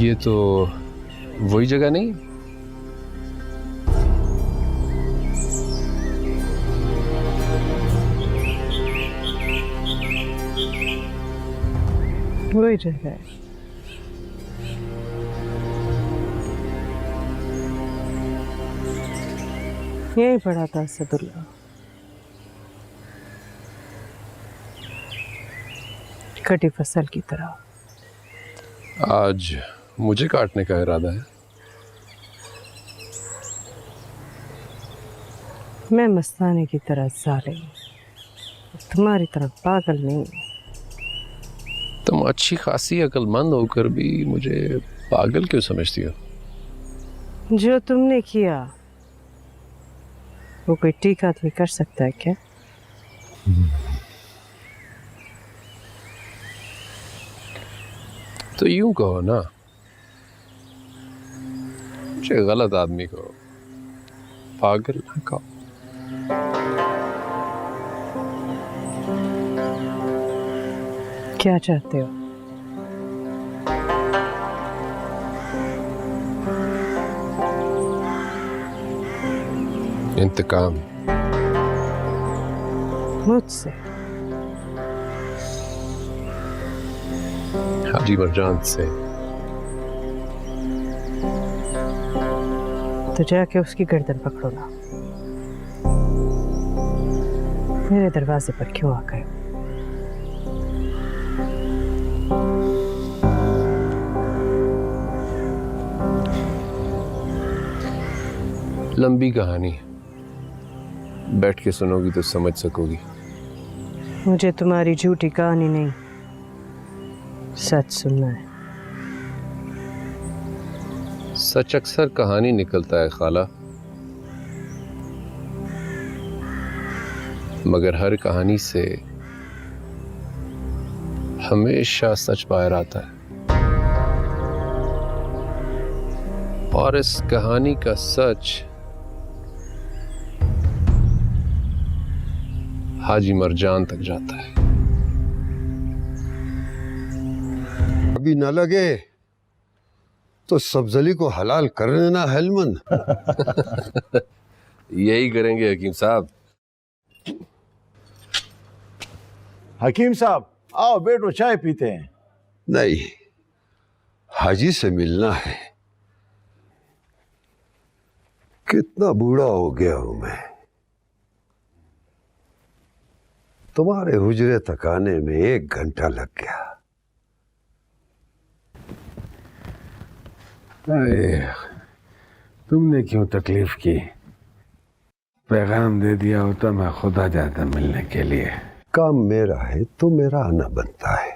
ये तो वही जगह नहीं? वही जगह है। यही पड़ा था असदुल्ला, कटी फसल की तरह। आज मुझे काटने का इरादा है? मैं मस्तानी की तरह जालिम, तुम्हारी तरह पागल नहीं। तुम अच्छी खासी अक्लमंद होकर भी मुझे पागल क्यों समझती हो? जो तुमने किया वो कोई ठीक आदमी कर सकता है क्या? तो यूं कहो ना, मुझे गलत आदमी कहो, पागल ना कहो। क्या चाहते हो? इंतकाम मुझसे? हाजी मरजान से। तो जाके उसकी गर्दन पकड़ो ना। मेरे दरवाजे पर क्यों आ गए? लंबी कहानी है, बैठ के सुनोगी तो समझ सकोगी। मुझे तुम्हारी झूठी कहानी नहीं, सच सुनना है। सच अक्सर कहानी निकलता है खाला, मगर हर कहानी से हमेशा सच बाहर आता है। और इस कहानी का सच हाजी मरजान तक जाता है। अभी न लगे तो सब्जली को हलाल कर देना हेलमन। यही करेंगे हकीम साहब। हकीम साहब आओ बैठो, चाय पीते हैं। नहीं, हाजी से मिलना है। कितना बूढ़ा हो गया हूं मैं। तुम्हारे हुजरे तक आने में 1 घंटा लग गया। अरे तुमने क्यों तकलीफ की? पैगाम दे दिया होता मैं खुद आ जाता मिलने के लिए। काम मेरा है तो मेरा आना बनता है।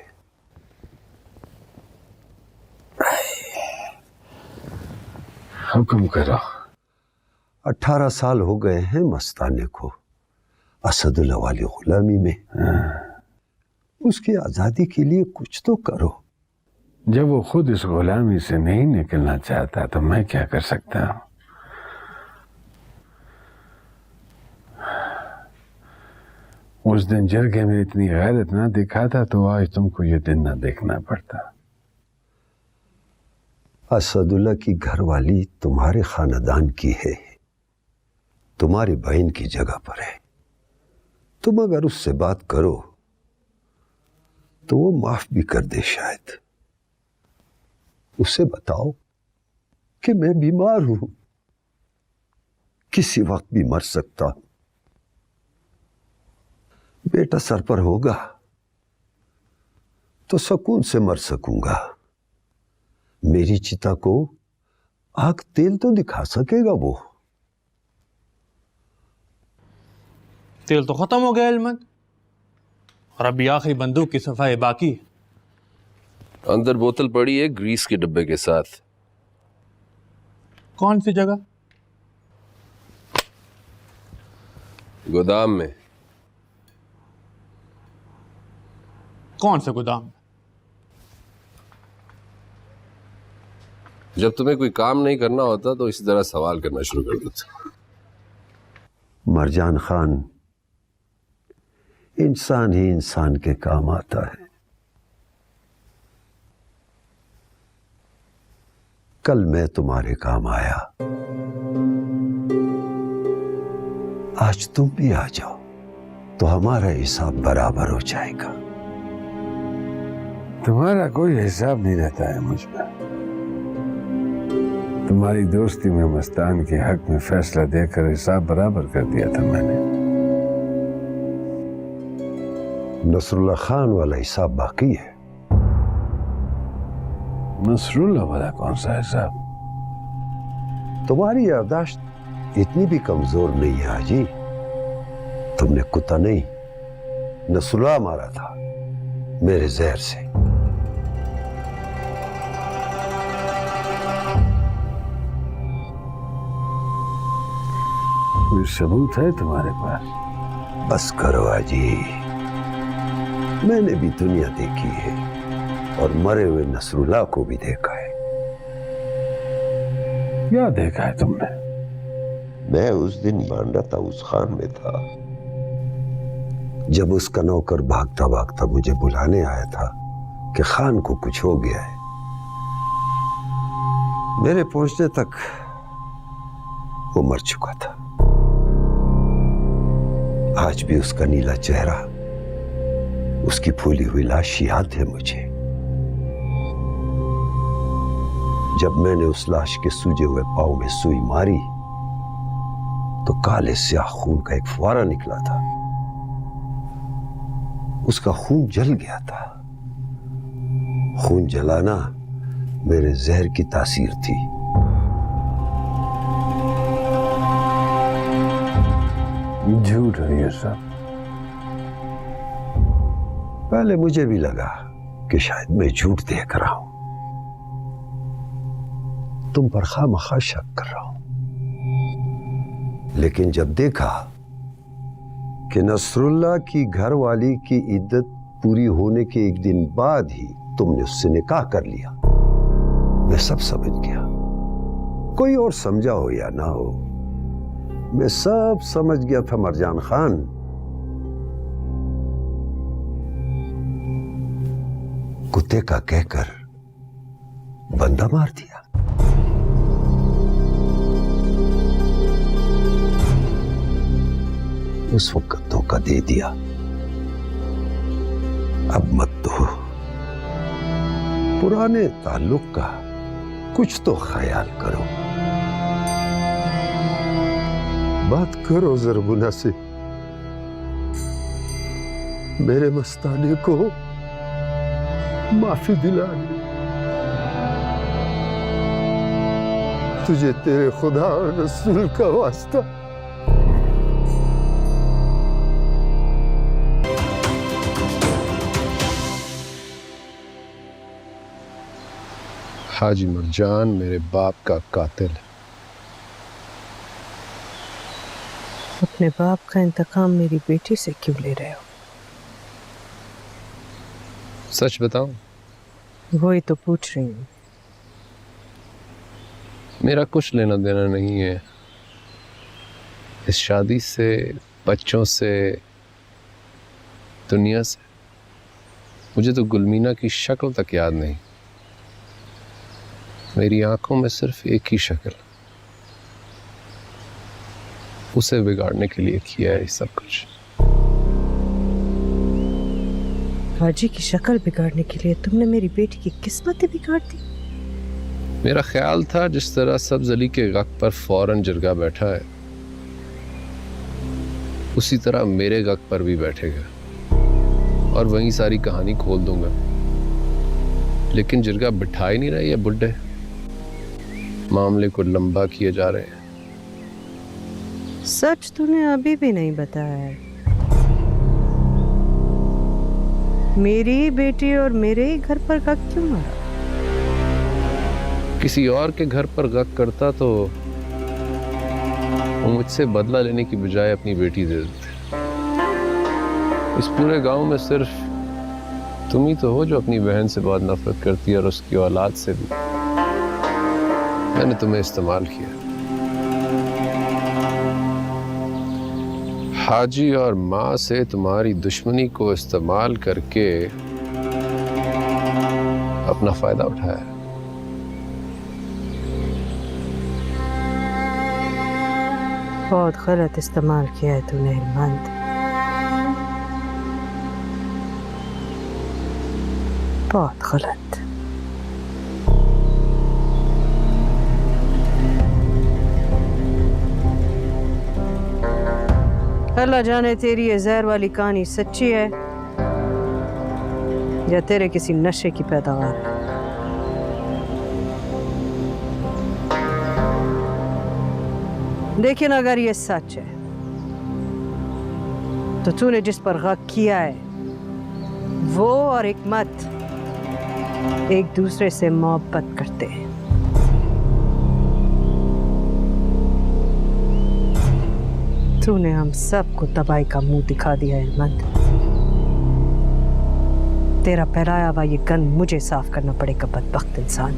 हुक्म करो। 18 साल हो गए हैं मस्ताने को असदुल्ला वाली गुलामी में। उसकी आजादी के लिए कुछ तो करो। जब वो खुद इस गुलामी से नहीं निकलना चाहता तो मैं क्या कर सकता हूँ? उस दिन जरगे में इतनी गैरत ना दिखाता तो आज तुमको ये दिन ना देखना पड़ता। असदुल्ला की घरवाली तुम्हारे खानदान की है, तुम्हारी बहन की जगह पर है। तुम अगर उससे बात करो तो वो माफ भी कर दे शायद। उसे बताओ कि मैं बीमार हूं, किसी वक्त भी मर सकता हूं। बेटा सर पर होगा तो सुकून से मर सकूंगा। मेरी चिता को आग तेल तो दिखा सकेगा वो। तेल तो खत्म हो गया इल्मत, और अभी आखिरी बंदूक की सफाई बाकी। अंदर बोतल पड़ी है ग्रीस के डब्बे के साथ। कौन सी जगह? गोदाम में। कौन से गोदाम? जब तुम्हें कोई काम नहीं करना होता तो इसी तरह सवाल करना शुरू कर देते। मरजान खान, इंसान ही इंसान के काम आता है। कल मैं तुम्हारे काम आया, आज तुम भी आ जाओ तो हमारा हिसाब बराबर हो जाएगा। तुम्हारा कोई हिसाब नहीं रहता है मुझ पर। तुम्हारी दोस्ती में मस्तान के हक में फैसला देकर हिसाब बराबर कर दिया था मैंने। नसरुल्लाह खान वाला हिसाब बाकी है। नसरुल्लाह वाला कौन सा हिसाब? तुम्हारी याददाश्त इतनी भी कमजोर नहीं है हाजी। तुमने कुत्ता नहीं, नसरुल्लाह मारा था मेरे जहर से। कोई सबूत है तुम्हारे पास? बस करो हाजी, मैंने भी दुनिया देखी है और मरे हुए नसरुल्लाह को भी देखा है। क्या देखा है तुमने? मैं उस दिन बांडा ताऊस खान में था जब उसका नौकर भागता भागता मुझे बुलाने आया था कि खान को कुछ हो गया है। मेरे पहुंचने तक वो मर चुका था। आज भी उसका नीला चेहरा, उसकी फूली हुई लाश याद है मुझे। जब मैंने उस लाश के सूजे हुए पांव में सुई मारी तो काले स्याह खून का एक फुवारा निकला था। उसका खून जल गया था। खून जलाना मेरे जहर की तासीर थी। झूठ है ये सब। पहले मुझे भी लगा कि शायद मैं झूठ देख रहा हूं, तुम पर खामखा शक कर रहा हूं। लेकिन जब देखा कि नसरुल्लाह की घरवाली की इद्दत पूरी होने के एक दिन बाद ही तुमने उससे निकाह कर लिया, मैं सब समझ गया। कोई और समझा हो या ना हो, मैं सब समझ गया था मरजान खान। कुत्ते का कहकर बंदा मार दिया। उस वक्त धोखा दे दिया, अब मत दो। पुराने ताल्लुक का कुछ तो ख्याल करो। बात करो जरगुना से, मेरे मस्ताने को माफी दिला दे। तुझे तेरे खुदा और रसूल का वास्ता। हाजी मरजान मेरे बाप का कातिल है। अपने बाप का इंतकाम मेरी बेटी से क्यों ले रहे हो? सच बताऊं, वही तो पूछ रही हूँ। मेरा कुछ लेना देना नहीं है इस शादी से, बच्चों से, दुनिया से। मुझे तो गुलमीना की शक्ल तक याद नहीं। मेरी आंखों में सिर्फ एक ही शक्ल, उसे बिगाड़ने के लिए किया है सब कुछ। हाजी की शक्ल बिगाड़ने के लिए तुमने मेरी बेटी की किस्मत बिगाड़ दी। मेरा ख्याल था जिस तरह सब्ज अली के गक पर फौरन जिरगा बैठा है, उसी तरह मेरे गक पर भी बैठेगा और वहीं सारी कहानी खोल दूंगा। लेकिन जिरगा बिठा ही नहीं रहा, ये बुड्ढे मामले को लंबा किए जा रहे हैं। सच तूने अभी भी नहीं बताया है। मेरी बेटी और मेरे ही घर पर गक क्यों मारा? किसी और के घर पर गक करता तो वो मुझसे बदला लेने की बजाय अपनी बेटी दे देते। इस पूरे गांव में सिर्फ तुम ही तो हो जो अपनी बहन से बहुत नफरत करती है और उसकी औलाद से भी। मैंने तुम्हें इस्तेमाल किया। हाजी और माँ से तुम्हारी दुश्मनी को इस्तेमाल करके अपना फायदा उठाया। बहुत गलत इस्तेमाल किया है तूने हिलमंद, बहुत गलत। अल्लाह जाने तेरी ये जहर वाली कहानी सच्ची है या तेरे किसी नशे की पैदावार है। लेकिन अगर ये सच है तो तूने जिस पर गक किया है वो और हिकमत एक दूसरे से मोहब्बत करते हैं। तूने हम सबको तबाही का मुंह दिखा दिया है हिकमत। तेरा फैलाया हुआ ये गन मुझे साफ करना पड़ेगा, बदबख्त इंसान।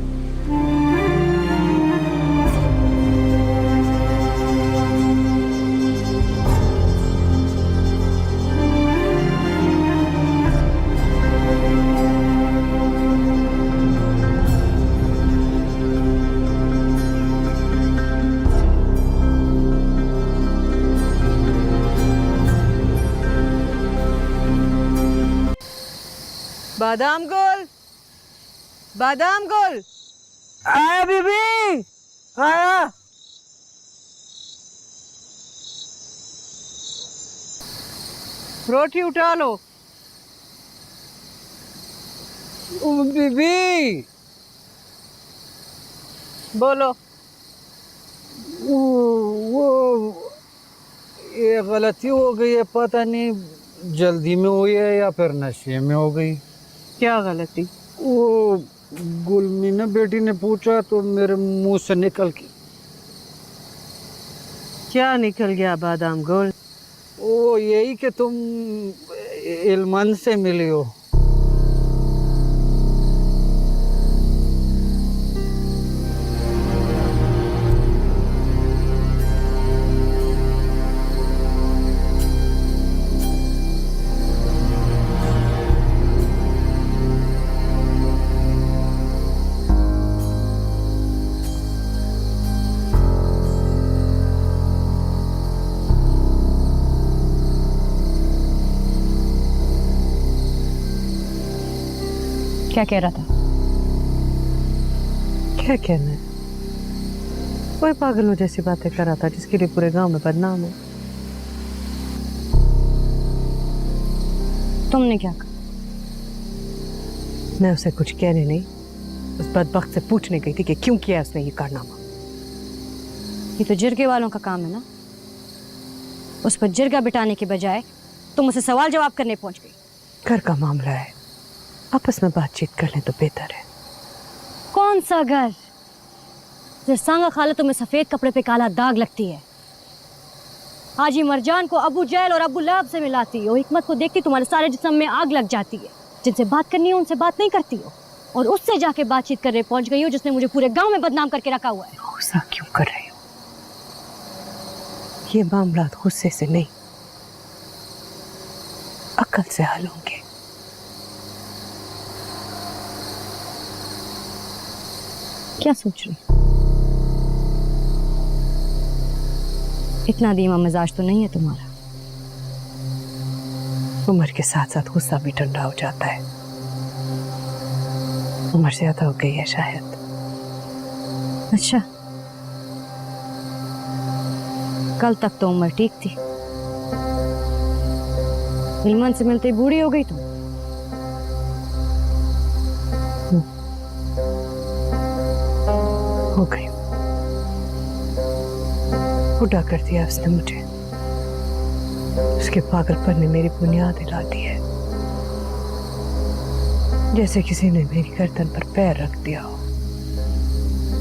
बादाम गोल, बादाम गोल, आया बीबी, आया। रोटी उठा लो। बीबी बोलो। वो ये गलती हो गई है, पता नहीं जल्दी में हुई है या फिर नशे में हो गई। क्या गलती? वो गुलमीना बेटी ने पूछा तो मेरे मुंह से निकल गई। क्या निकल गया बादाम गोल? वो यही कि तुम इल्मन से मिली हो। क्या कह रहा था? क्या कहना है? कोई पागलों जैसी बातें कर रहा था जिसके लिए पूरे गांव में बदनाम है। तुमने क्या कहा? मैं उसे कुछ कहने नहीं, उस बदबख्त से पूछने गई थी कि क्यों किया उसने ये कारनामा। ये तो जिरगे वालों का काम है ना। उस पर जिरगा बिठाने के बजाय तुम उसे सवाल जवाब करने पहुंच गई। घर का मामला है, आपस में बातचीत कर लें तो बेहतर है। कौन सा घर? सांगा खाला तुम्हें सफेद कपड़े पे काला दाग लगती है। हाजी मरजान को अबू जहल और अबू लहब से मिलाती हो। हिकमत को देखती तुम्हारे सारे जिस्म में आग लग जाती है। जिनसे बात करनी है उनसे बात नहीं करती हो और उससे जाके बातचीत करने पहुंच गई हो जिसने मुझे पूरे गांव में बदनाम करके रखा हुआ है। गुस्सा क्यों कर रहे हो? ये मामला गुस्से से नहीं, अक्ल से हल होंगे। क्या सोच रही? इतना धीमा मिजाज तो नहीं है तुम्हारा। उम्र के साथ साथ गुस्सा भी ठंडा हो जाता है। उम्र ज्यादा हो गई है शायद। अच्छा, कल तक तो उम्र ठीक थी। नीमन से मिलते ही बूढ़ी हो गई तुम। हो गई। बुढ़ा कर दिया उसने मुझे। उसके पागलपन ने मेरी बुनियाद हिला दी है, जैसे किसी ने मेरी गर्दन पर पैर रख दिया हो।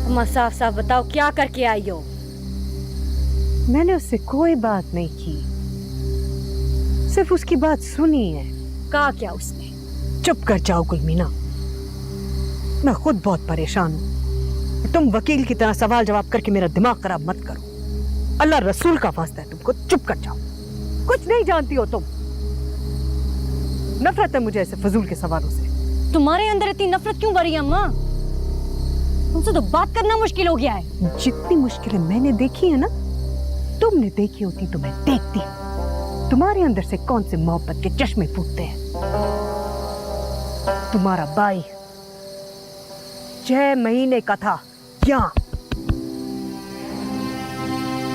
अम्मा साफ साफ बताओ, क्या करके आई हो? मैंने उससे कोई बात नहीं की, सिर्फ उसकी बात सुनी है। कहा क्या उसने? चुप कर जाओ गुलमीना, मैं खुद बहुत परेशान हूँ। तुम वकील की तरह सवाल जवाब करके मेरा दिमाग खराब मत करो। अल्लाह रसूल का वास्ता है तुमको चुप कर जाओ। कुछ नहीं जानती हो तुम। नफरत है मुझे ऐसे फजूल के सवालों से। तुम्हारे अंदर इतनी नफरत क्यों भरी है अम्मा? तुमसे तो बात करना मुश्किल हो गया है। जितनी मुश्किलें मैंने देखी है ना, तुमने देखी होती तो मैं देखती तुम्हारे अंदर से कौन से मोहब्बत के चश्मे फूटते हैं। तुम्हारा भाई 6 महीने का था यहाँ,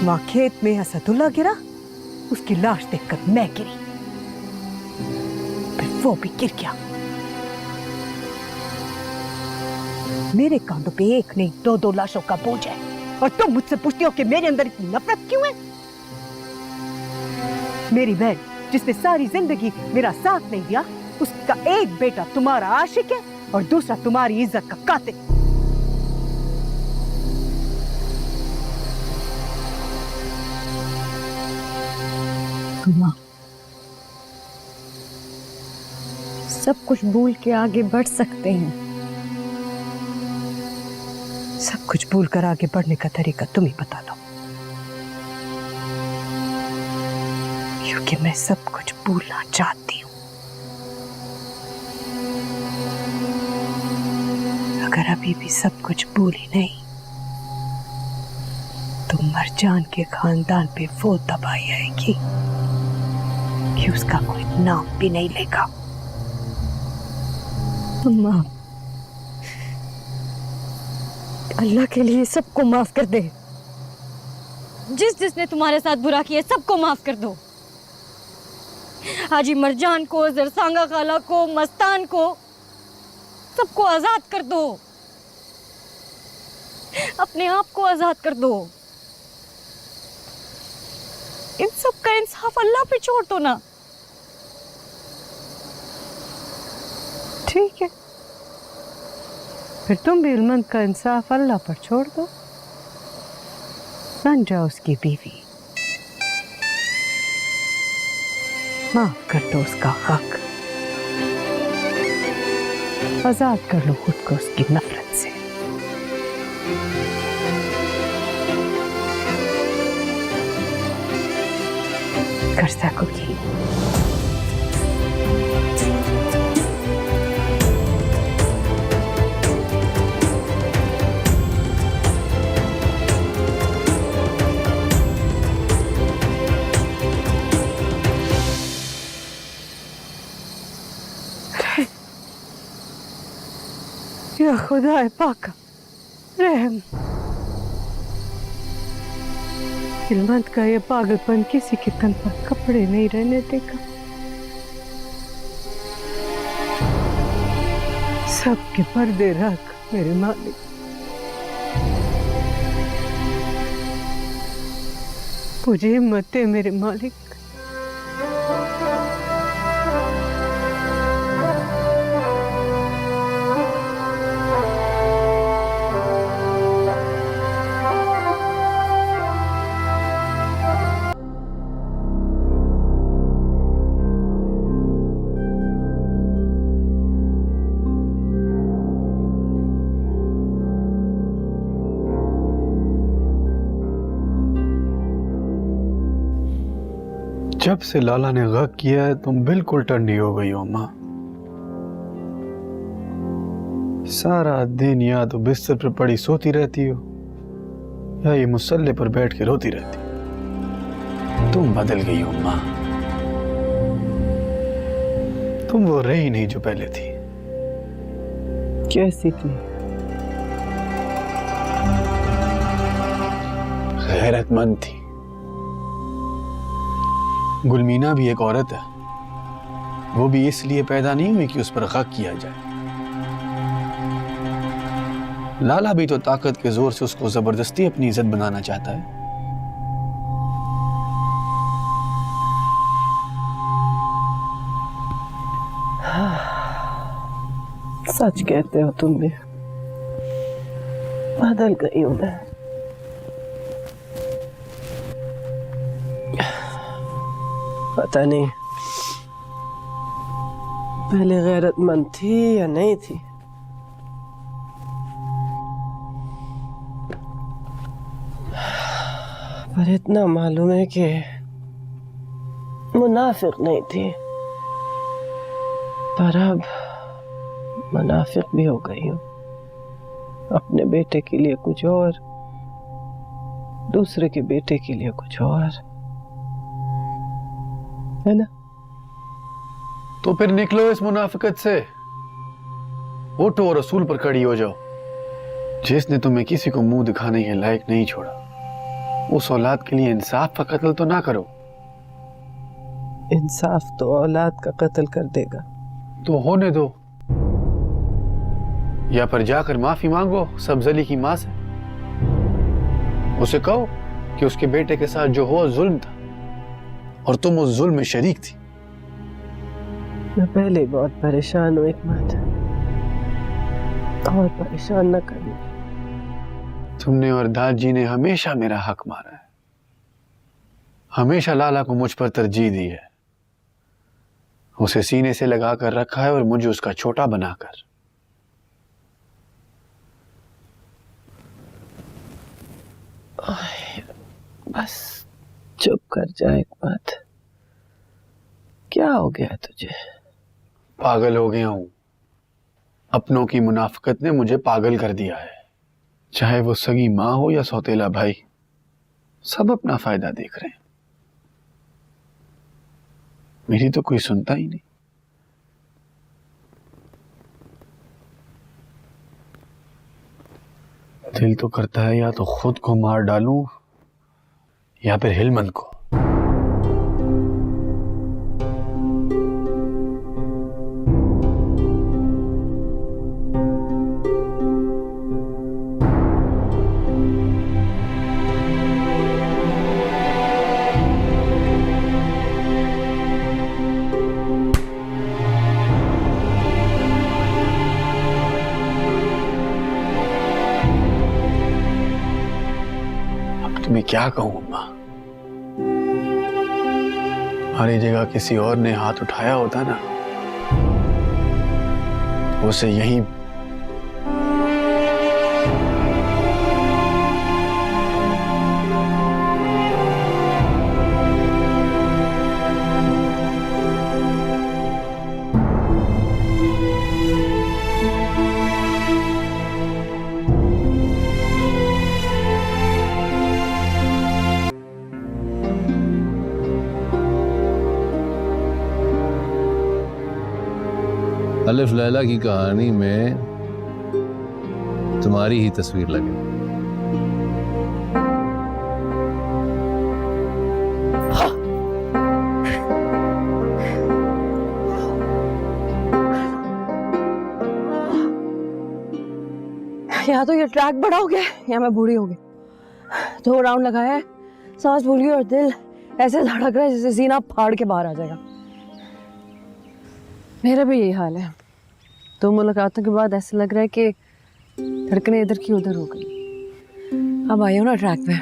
वहां खेत में असदुल्ला गिरा, उसकी लाश देखकर मैं गिरी, फिर वो भी गिर गया। मेरे कांधों पे एक नहीं 2 लाशों का बोझ है, और तुम मुझसे पूछती हो कि मेरे अंदर इतनी नफरत क्यों है। मेरी बहन जिसने सारी जिंदगी मेरा साथ नहीं दिया, उसका एक बेटा तुम्हारा आशिक है और दूसरा तुम्हारी इज्जत का कातिल। अम्मा, सब कुछ भूल के आगे बढ़ सकते हैं। सब कुछ भूल कर आगे बढ़ने का तरीका तुम ही बता दो, क्योंकि मैं सब कुछ भूलना चाहती हूँ। अगर अभी भी सब कुछ भूली नहीं तो मरजान के खानदान पे वो तबाही आएगी कि उसका कोई नाम भी नहीं लेगा। अम्मा, अल्लाह के लिए सबको माफ कर दे। जिसने तुम्हारे साथ बुरा किया सबको माफ कर दो। हाजी मरजान को, जरसांगा खाला को, मस्तान को, सबको आजाद कर दो। अपने आप को आजाद कर दो। इन सब का इंसाफ अल्लाह पे छोड़ दो ना। ठीक है, फिर तुम भी इल्मंद का इंसाफ अल्लाह पर छोड़ दो, बन जाओ उसकी बीवी, माफ कर दो उसका हक, आजाद कर लो खुद को उसकी नफरत से। कर सकोगी। या खुदा पाक रहम, इल्मंद का ये पागलपन किसी के तन पर कपड़े नहीं रहने देगा। सबके पर्दे रख मेरे मालिक। मुझे हिम्मत दे मेरे मालिक। जब से लाला ने गक किया है तुम बिल्कुल ठंडी हो गई हो माँ। सारा दिन या तो बिस्तर पर पड़ी सोती रहती हो या ये मुसल्ले पर बैठ के रोती रहती हो। तुम बदल गई हो माँ। तुम वो रही नहीं जो पहले थी। कैसी थी? गैरतमंद थी। गुलमीना भी एक औरत है, वो भी इसलिए पैदा नहीं हुई कि उस पर गक किया जाए। लाला भी तो ताकत के जोर से उसको जबरदस्ती अपनी इज्जत बनाना चाहता है। सच कहते हो तुम भी, बदल गई हूं मैं। पता नहीं पहले गैरतमंद थी या नहीं थी, पर इतना मालूम है कि मुनाफिक नहीं थी। पर अब मुनाफिक भी हो गई हूँ। अपने बेटे के लिए कुछ और, दूसरे के बेटे के लिए कुछ और, है ना? तो फिर निकलो इस मुनाफिकत से, उठो और रसूल पर खड़ी हो जाओ। जिसने तुम्हें किसी को मुंह दिखाने के लायक नहीं छोड़ा, उस औलाद के लिए इंसाफ का कत्ल तो ना करो। इंसाफ तो औलाद का कत्ल कर देगा। तो होने दो, या फिर जाकर माफी मांगो सब्जली की मां से। उसे कहो कि उसके बेटे के साथ जो हुआ जुल्म था और तुम उस जुल्म में शरीक थी। मैं पहले बहुत परेशान हूँ हिकमत, और परेशान न करना। तुमने और दादी ने हमेशा मेरा हक मारा है, हमेशा लाला को मुझ पर तरजीह दी है। उसे सीने से लगा कर रखा है और मुझे उसका छोटा बनाकर। बस चुप कर जा हिकमत। क्या हो गया तुझे? पागल हो गया हूं। अपनों की मुनाफिकत ने मुझे पागल कर दिया है। चाहे वो सगी माँ हो या सौतेला भाई, सब अपना फायदा देख रहे हैं। मेरी तो कोई सुनता ही नहीं। दिल तो करता है या तो खुद को मार डालूं या फिर हिलमंद को। मैं क्या कहूं अम्मा, हमारी जगह किसी और ने हाथ उठाया होता ना, उसे यहीं अलिफ लैला की कहानी में तुम्हारी ही तस्वीर लगे। या तो ये ट्रैक बड़ा हो गया या मैं बूढ़ी हो गई। 2 राउंड लगाया है, सांस भूल गई और दिल ऐसे धड़क रहा है जैसे सीना फाड़ के बाहर आ जाएगा। मेरा भी यही हाल है। 2 मुलाकातों के बाद ऐसा लग रहा है कि धड़कनें इधर की उधर हो गई। अब आई हो ना ट्रैक पे,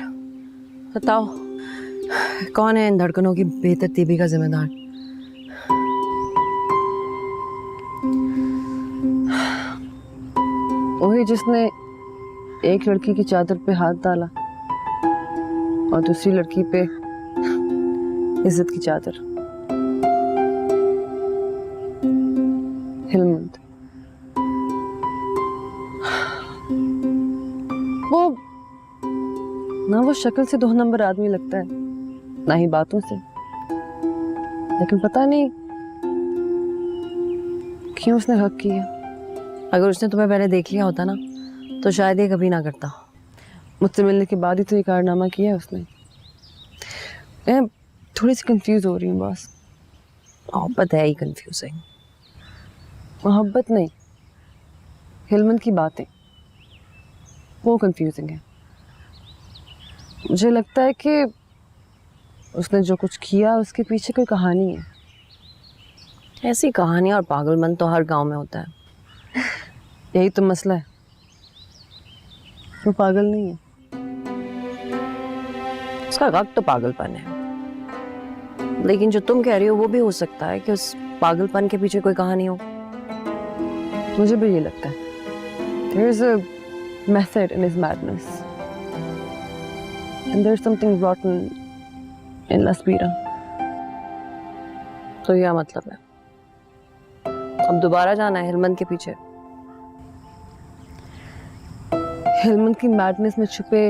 बताओ कौन है इन धड़कनों की बेतरतीबी का जिम्मेदार? वही जिसने एक लड़की की चादर पे हाथ डाला और दूसरी लड़की पे इज्जत की चादर। हिलमंद। वो ना वो शक्ल से 2 नंबर आदमी लगता है, ना ही बातों से, लेकिन पता नहीं क्यों उसने हक किया। अगर उसने तुम्हें पहले देख लिया होता ना तो शायद ये कभी ना करता। मुझसे मिलने के बाद ही तो ये कारनामा किया उसने। मैं थोड़ी सी कंफ्यूज हो रही हूँ बस। मोहब्बत है ही कंफ्यूजिंग। मोहब्बत नहीं, हिलमंद की बातें वो कंफ्यूजिंग है। मुझे लगता है कि उसने जो कुछ किया उसके पीछे कोई कहानी है। ऐसी कहानी और पागलपन तो हर गांव में होता है। यही तो मसला है, वो पागल नहीं है, उसका वक्त तो पागलपन है। लेकिन जो तुम कह रही हो वो भी हो सकता है कि उस पागलपन के पीछे कोई कहानी हो। मुझे भी ये लगता है। There is a method in his madness, and there's something rotten in La Spira. तो यह मतलब है अब दोबारा जाना है हिलमंद के पीछे। हिलमंद की मैडनेस में छुपे